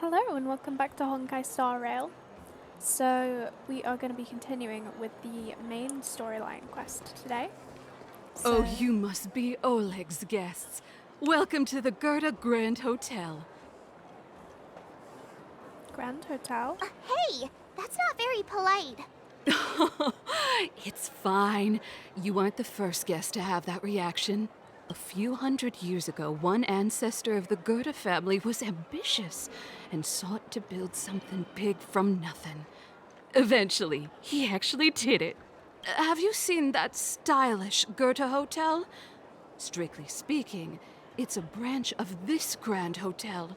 Hello and welcome back to Honkai Star Rail. So we are going to be continuing with the main storyline quest today. Oh, you must be Oleg's guests. Welcome to the Gerda Grand Hotel. Grand Hotel? Hey, that's not very polite. It's fine. You aren't the first guest to have that reaction. A few hundred years ago, one ancestor of the Gerda family was ambitious and sought to build something big from nothing. Eventually, he actually did it. Have you seen that stylish Gerda hotel? Strictly speaking, it's a branch of this Grand Hotel.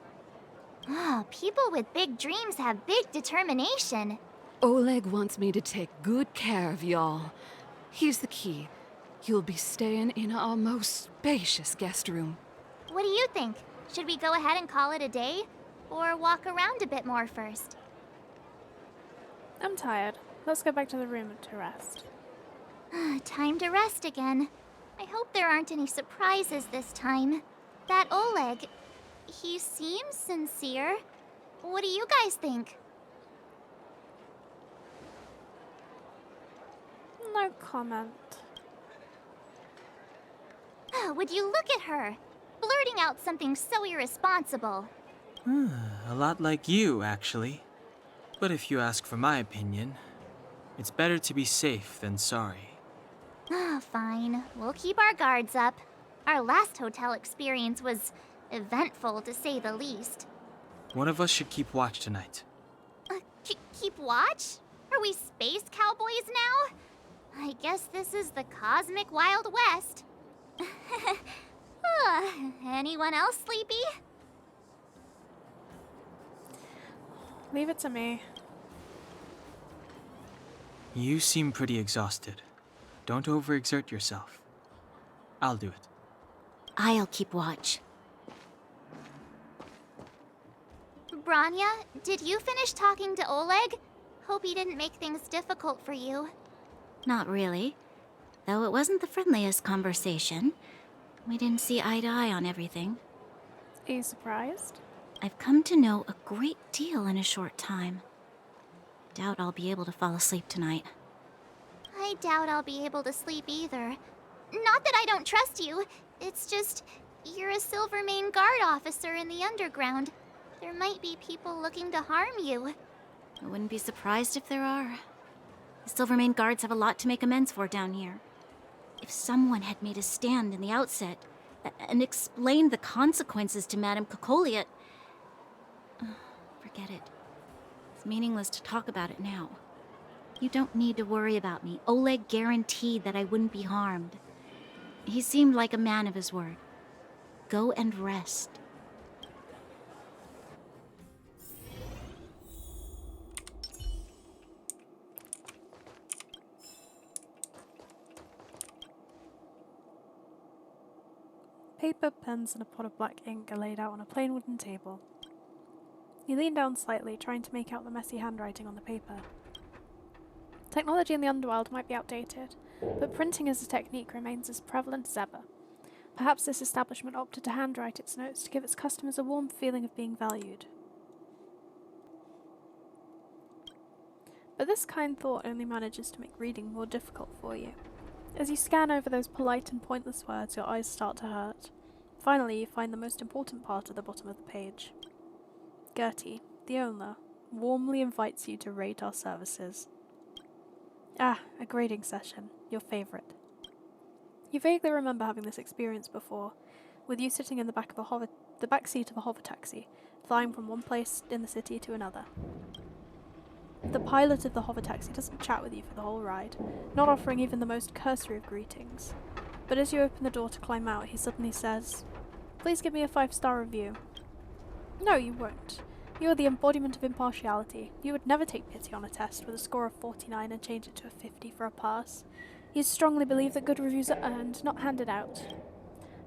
People with big dreams have big determination. Oleg wants me to take good care of y'all. Here's the key. You'll be staying in our most spacious guest room. What do you think? Should we go ahead and call it a day? Or walk around a bit more first? I'm tired. Let's go back to the room to rest. Time to rest again. I hope there aren't any surprises this time. That Oleg, he seems sincere. What do you guys think? No comment. Would you look at her? Blurting out something so irresponsible. A lot like you, actually. But if you ask for my opinion, it's better to be safe than sorry. Fine. We'll keep our guards up. Our last hotel experience was eventful, to say the least. One of us should keep watch tonight. Keep watch? Are we space cowboys now? I guess this is the cosmic Wild West. Anyone else sleepy? Leave it to me. You seem pretty exhausted. Don't overexert yourself. I'll do it. I'll keep watch. Bronya, did you finish talking to Oleg? Hope he didn't make things difficult for you. Not really. Though it wasn't the friendliest conversation. We didn't see eye to eye on everything. Are you surprised? I've come to know a great deal in a short time. Doubt I'll be able to fall asleep tonight. I doubt I'll be able to sleep either. Not that I don't trust you. It's just, you're a Silvermane guard officer in the underground. There might be people looking to harm you. I wouldn't be surprised if there are. The Silvermane guards have a lot to make amends for down here. If someone had made a stand in the outset and explained the consequences to Madame Kokoliet... forget it. It's meaningless to talk about it now. You don't need to worry about me. Oleg guaranteed that I wouldn't be harmed. He seemed like a man of his word. Go and rest. Paper, pens, and a pot of black ink are laid out on a plain wooden table. You lean down slightly, trying to make out the messy handwriting on the paper. Technology in the underworld might be outdated, but printing as a technique remains as prevalent as ever. Perhaps this establishment opted to handwrite its notes to give its customers a warm feeling of being valued. But this kind thought only manages to make reading more difficult for you. As you scan over those polite and pointless words, your eyes start to hurt. Finally, you find the most important part at the bottom of the page. Gertie, the owner, warmly invites you to rate our services. Ah, a grading session. Your favourite. You vaguely remember having this experience before, with you sitting in the back seat of a hover taxi, flying from one place in the city to another. The pilot of the hover taxi doesn't chat with you for the whole ride, not offering even the most cursory of greetings. But as you open the door to climb out, he suddenly says, "Please give me a 5-star review." No, you won't. You are the embodiment of impartiality. You would never take pity on a test with a score of 49 and change it to a 50 for a pass. You strongly believe that good reviews are earned, not handed out.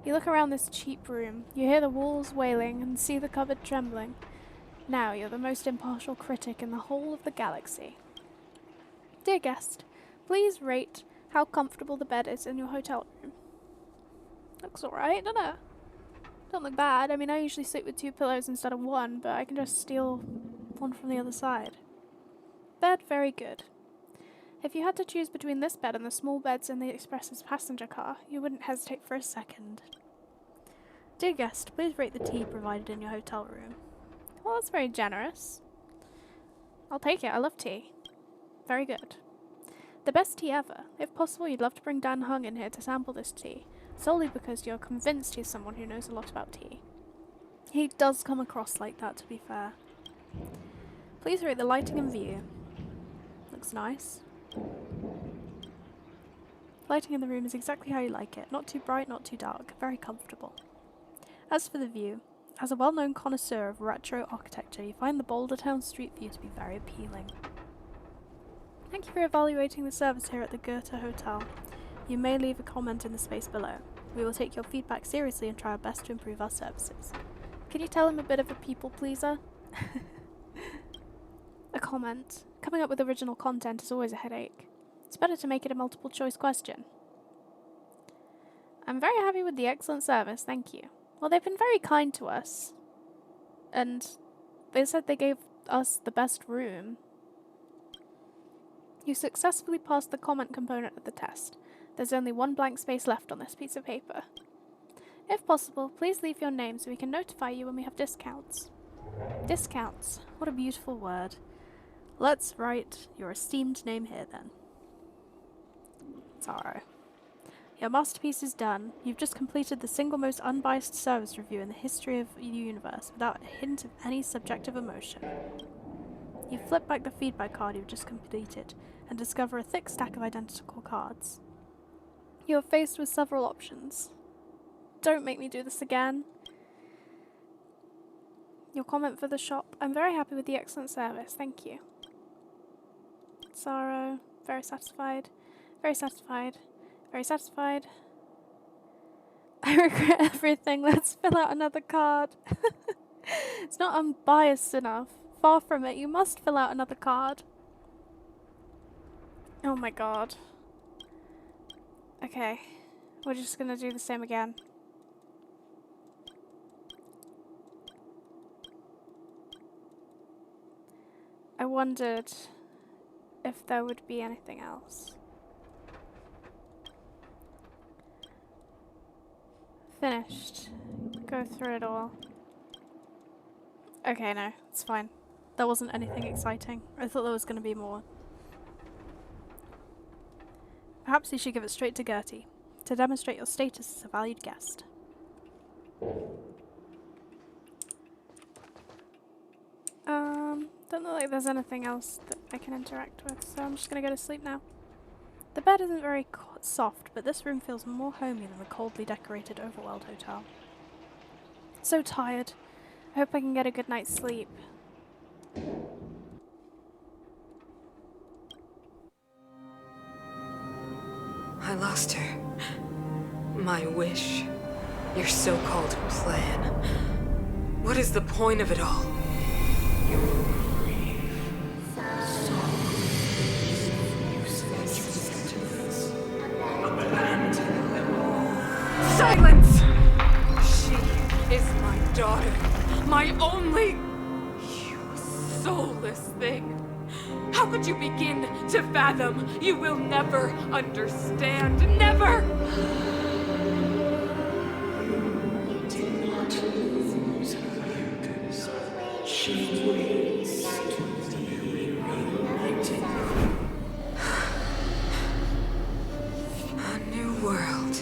You look around this cheap room, you hear the walls wailing and see the cupboard trembling. Now you're the most impartial critic in the whole of the galaxy. Dear guest, please rate how comfortable the bed is in your hotel room. Looks alright, doesn't it? Don't look bad. I mean, I usually sleep with 2 pillows instead of 1, but I can just steal one from the other side. Bed, very good. If you had to choose between this bed and the small beds in the express's passenger car, you wouldn't hesitate for a second. Dear guest, please rate the tea provided in your hotel room. Well, that's very generous. I'll take it. I love tea. Very good. The best tea ever. If possible, you'd love to bring Dan Hung in here to sample this tea, solely because you're convinced he's someone who knows a lot about tea. He does come across like that, to be fair. Please rate the lighting and view. Looks nice. Lighting in the room is exactly how you like it. Not too bright, not too dark. Very comfortable. As for the view, as a well-known connoisseur of retro architecture, you find the Boulder Town street view to be very appealing. Thank you for evaluating the service here at the Goethe Hotel. You may leave a comment in the space below. We will take your feedback seriously and try our best to improve our services. Can you tell him a bit of a people pleaser? A comment. Coming up with original content is always a headache. It's better to make it a multiple choice question. I'm very happy with the excellent service, thank you. Well, they've been very kind to us. And they said they gave us the best room. You successfully passed the comment component of the test. There's only one blank space left on this piece of paper. If possible, please leave your name so we can notify you when we have discounts. Discounts. What a beautiful word. Let's write your esteemed name here then. Zaro. Your masterpiece is done. You've just completed the single most unbiased service review in the history of the universe without a hint of any subjective emotion. You flip back the feedback card you've just completed and discover a thick stack of identical cards. You are faced with several options. Don't make me do this again. Your comment for the shop. I'm very happy with the excellent service. Thank you. Sorrow. Very satisfied. Very satisfied. Very satisfied. I regret everything. Let's fill out another card. It's not unbiased enough. Far from it. You must fill out another card. Oh my god. Okay. We're just gonna do the same again. I wondered if there would be anything else. Finished. Go through it all. Okay, no, it's fine. There wasn't anything exciting. I thought there was going to be more. Perhaps you should give it straight to Gertie, to demonstrate your status as a valued guest. Don't look like there's anything else that I can interact with, so I'm just going to go to sleep now. The bed isn't very soft, but this room feels more homey than the coldly decorated Overworld Hotel. So tired. I hope I can get a good night's sleep. I lost her. My wish. Your so-called plan. What is the point of it all? Silence! She is my daughter. My only... You soulless thing. How could you begin to fathom? You will never understand. Never! You did not lose her. She waits to be reunited. A new world.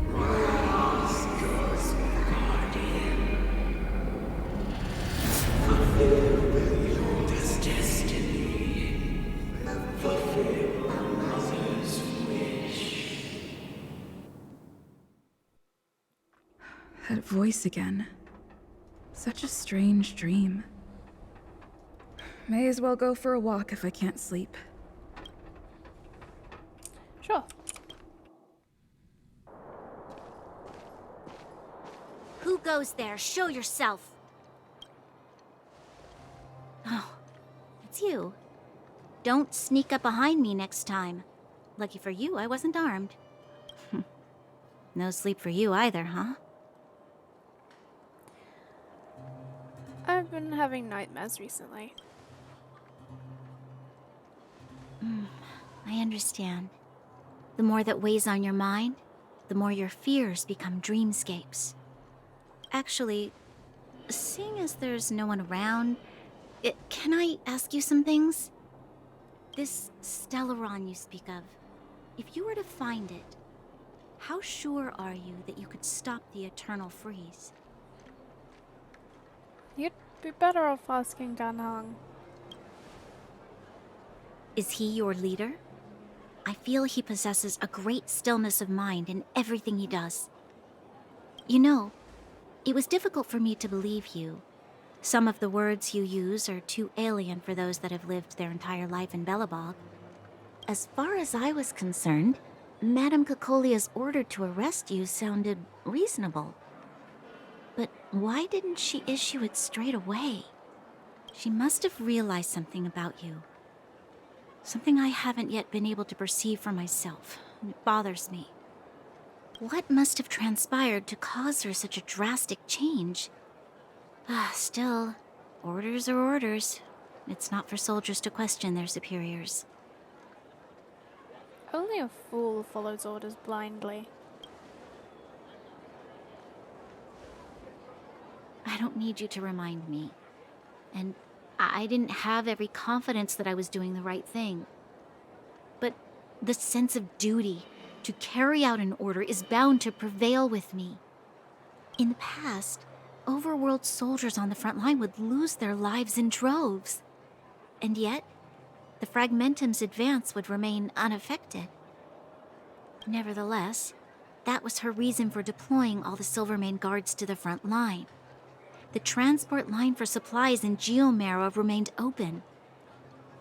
Rise, Ghost Guardian. Fulfill your destiny. Fulfill a mother's wish. That voice again. Such a strange dream. May as well go for a walk if I can't sleep. Sure. Who goes there? Show yourself. Oh, it's you. Don't sneak up behind me next time. Lucky for you, I wasn't armed. No sleep for you either, huh? been having nightmares recently. I understand. The more that weighs on your mind, the more your fears become dreamscapes. Actually, seeing as there's no one around, can I ask you some things? This Stellaron you speak of, if you were to find it, how sure are you that you could stop the eternal freeze? You'd be better off asking Dan Hong. Is he your leader? I feel he possesses a great stillness of mind in everything he does. You know, it was difficult for me to believe you. Some of the words you use are too alien for those that have lived their entire life in Belobog. As far as I was concerned, Madame Cocolia's order to arrest you sounded reasonable. But why didn't she issue it straight away? She must have realized something about you. Something I haven't yet been able to perceive for myself. It bothers me. What must have transpired to cause her such a drastic change? Still, orders are orders. It's not for soldiers to question their superiors. Only a fool follows orders blindly. I don't need you to remind me. And I didn't have every confidence that I was doing the right thing. But the sense of duty to carry out an order is bound to prevail with me. In the past, overworld soldiers on the front line would lose their lives in droves. And yet, the Fragmentum's advance would remain unaffected. Nevertheless, that was her reason for deploying all the Silvermane guards to the front line. The transport line for supplies in Geomera remained open,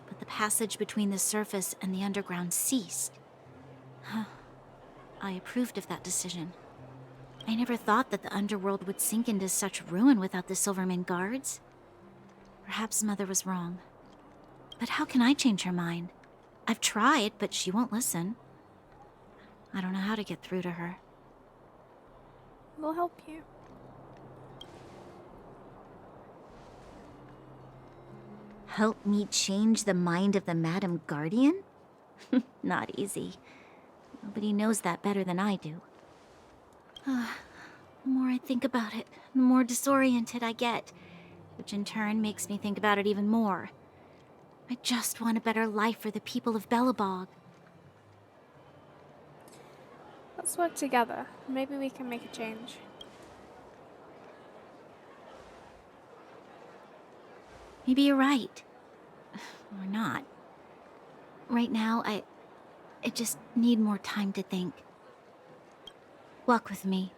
but the passage between the surface and the underground ceased. I approved of that decision. I never thought that the underworld would sink into such ruin without the Silvermane guards. Perhaps Mother was wrong. But how can I change her mind? I've tried, but she won't listen. I don't know how to get through to her. We'll help you. Help me change the mind of the Madam Guardian? Not easy. Nobody knows that better than I do. The more I think about it, the more disoriented I get, which in turn makes me think about it even more. I just want a better life for the people of Belobog. Let's work together. Maybe we can make a change. Maybe you're right. Or not. Right now, I just need more time to think. Walk with me.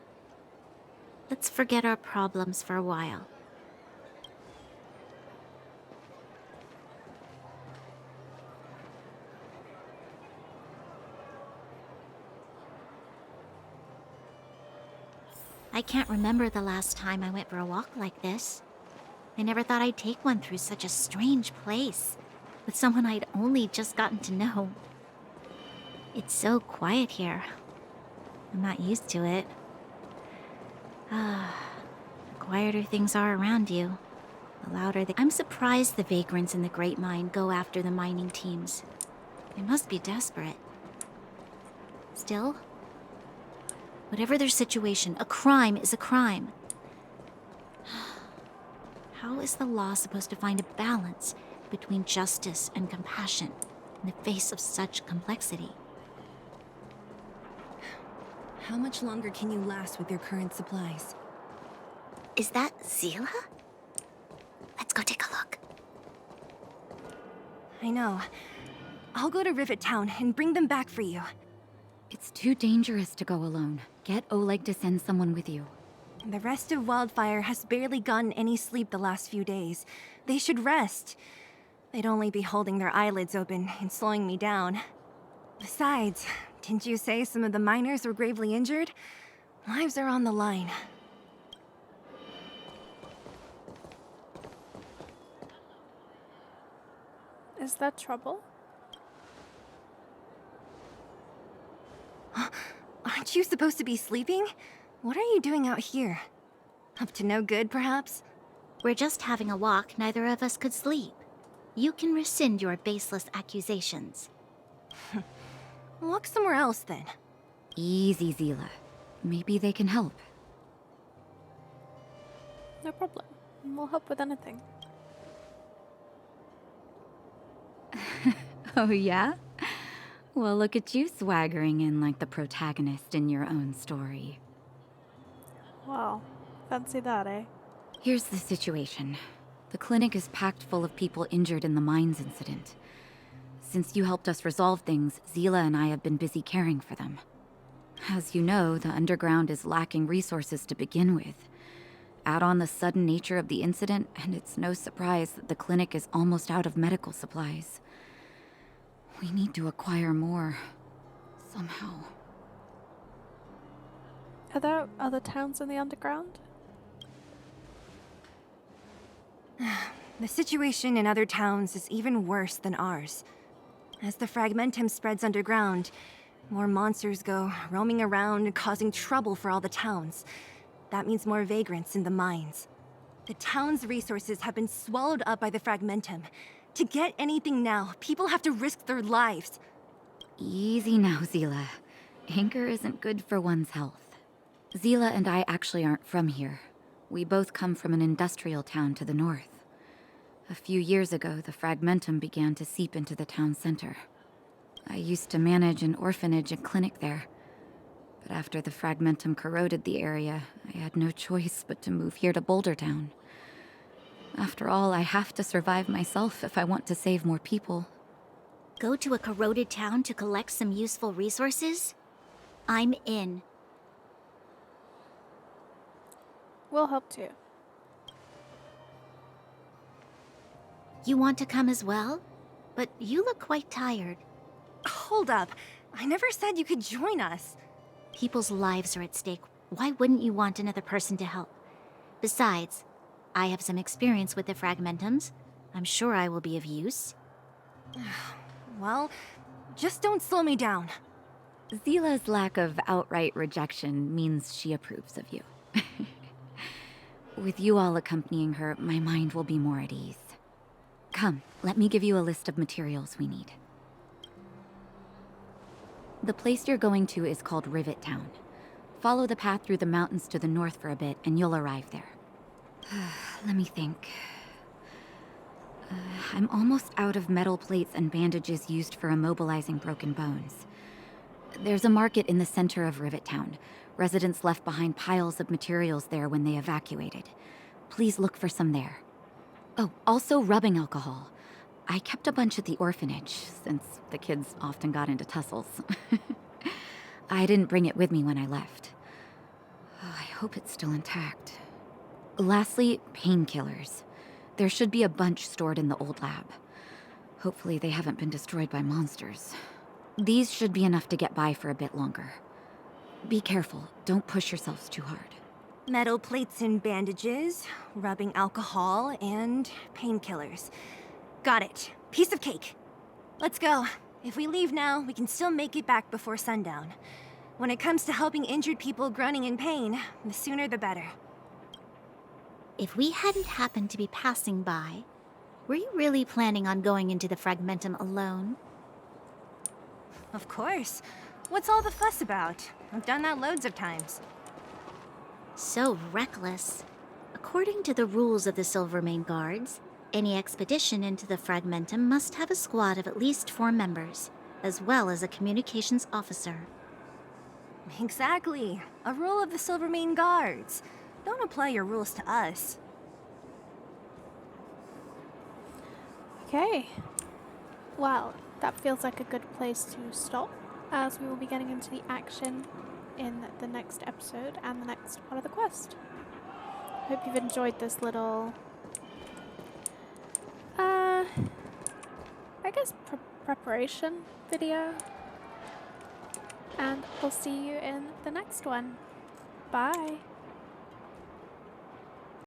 Let's forget our problems for a while. I can't remember the last time I went for a walk like this. I never thought I'd take one through such a strange place, with someone I'd only just gotten to know. It's so quiet here. I'm not used to it. The quieter things are around you, the louder they... I'm surprised the vagrants in the Great Mine go after the mining teams. They must be desperate. Still, whatever their situation, a crime is a crime. How is the law supposed to find a balance between justice and compassion in the face of such complexity? How much longer can you last with your current supplies? Is that Zila? Let's go take a look. I know. I'll go to Rivet Town and bring them back for you. It's too dangerous to go alone. Get Oleg to send someone with you. The rest of Wildfire has barely gotten any sleep the last few days. They should rest. They'd only be holding their eyelids open and slowing me down. Besides, didn't you say some of the miners were gravely injured? Lives are on the line. Is that trouble? Aren't you supposed to be sleeping? What are you doing out here? Up to no good, perhaps? We're just having a walk, neither of us could sleep. You can rescind your baseless accusations. Walk somewhere else then. Easy, Zila. Maybe they can help. No problem. We'll help with anything. Oh, yeah? Well, look at you swaggering in like the protagonist in your own story. Wow. Fancy that, eh? Here's the situation. The clinic is packed full of people injured in the mines incident. Since you helped us resolve things, Zila and I have been busy caring for them. As you know, the underground is lacking resources to begin with. Add on the sudden nature of the incident, and it's no surprise that the clinic is almost out of medical supplies. We need to acquire more. Somehow. Are there other towns in the underground? The situation in other towns is even worse than ours. As the fragmentum spreads underground, more monsters go roaming around, causing trouble for all the towns. That means more vagrants in the mines. The town's resources have been swallowed up by the fragmentum. To get anything now, people have to risk their lives. Easy now, Zila. Anger isn't good for one's health. Zila and I actually aren't from here. We both come from an industrial town to the north. A few years ago, the fragmentum began to seep into the town center. I used to manage an orphanage and clinic there. But after the fragmentum corroded the area, I had no choice but to move here to Boulder Town. After all, I have to survive myself if I want to save more people. Go to a corroded town to collect some useful resources? I'm in. We'll help too. You want to come as well? But you look quite tired. Hold up. I never said you could join us. People's lives are at stake. Why wouldn't you want another person to help? Besides, I have some experience with the fragmentums. I'm sure I will be of use. Well, just don't slow me down. Zila's lack of outright rejection means she approves of you. With you all accompanying her, my mind will be more at ease. Come, let me give you a list of materials we need. The place you're going to is called Rivet Town. Follow the path through the mountains to the north for a bit, and you'll arrive there. Let me think. I'm almost out of metal plates and bandages used for immobilizing broken bones. There's a market in the center of Rivet Town. Residents left behind piles of materials there when they evacuated. Please look for some there. Oh, also rubbing alcohol. I kept a bunch at the orphanage, since the kids often got into tussles. I didn't bring it with me when I left. I hope it's still intact. Lastly, painkillers. There should be a bunch stored in the old lab. Hopefully they haven't been destroyed by monsters. These should be enough to get by for a bit longer. Be careful, don't push yourselves too hard. Metal plates and bandages, rubbing alcohol, and painkillers. Got it. Piece of cake. Let's go. If we leave now, we can still make it back before sundown. When it comes to helping injured people groaning in pain, the sooner the better. If we hadn't happened to be passing by, were you really planning on going into the fragmentum alone? Of course. What's all the fuss about? I've done that loads of times. So reckless. According to the rules of the Silvermane Guards, any expedition into the fragmentum must have a squad of at least 4 members, as well as a communications officer. Exactly. A rule of the Silvermane Guards. Don't apply your rules to us. Okay. Well, that feels like a good place to stop, as we will be getting into the action in the next episode and the next part of the quest. Hope you've enjoyed this little, I guess preparation video. And I'll see you in the next one. Bye.